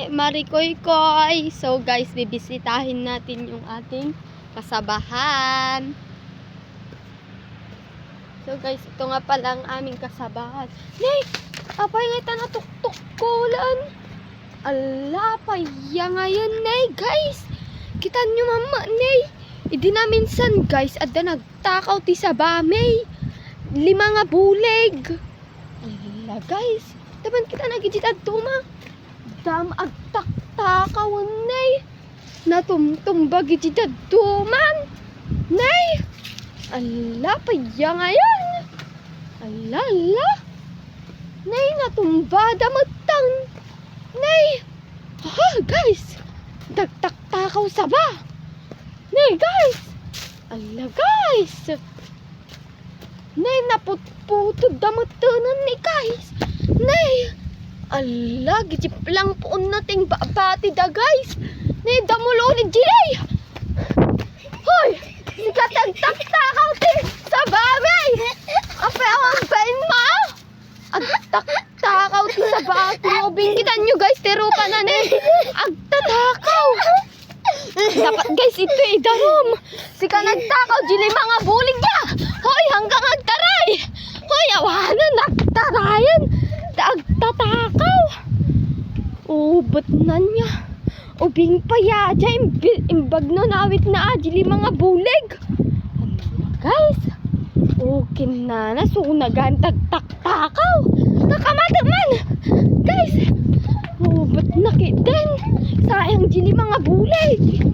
Marikoy-koy. So guys, bibisitahin natin yung ating kasabahan. So guys, ito nga pala ang aming kasabahan. Nay, apay nga na tuktok kulan. Ala, paya ngayon, nay, guys. Kita nyo mama, nay. Idi na minsan, guys, adda nagtakaw ti sa bamay. 5 nga bulig. Ala, guys. Taban kita nagijit at tuma. Dam agtak-takaw, nay. Natumtumbag ijit at tuman. Nay. Ala, paya ngayon. Ala, ala. Nay, natumbada matang. Nay. Ha, guys. Dagtak-takaw sa ba. Nay, guys. Ala, guys. Nay, naputputod damatanan ni guys. Nay. Ala, gijip lang po nating babati da, guys. Nay, damulo ni Jilay. Hoy, sikat nagtak-takaw ti sa babay. Ape, awang bain mo. Agtak-takaw ti sa bati. Bingkitan nyo, guys. Terupa na ni. Agtatakaw. Dapat, guys, ito idarom. Sika nagtakaw, Jilay mga bulig niya. Hoy, hanggang agtaray. Hoy, awanan, nagtarayan. Agtatakaw. Ubot na niya. Ubing pa ya dyan. Imbag na nawit na Jilay mga bulig. Guys, okay na. Nasunagan, tagtak-takaw. Nakamata man. Guys, ubot na kitin. Sayang Jilay mga bulig.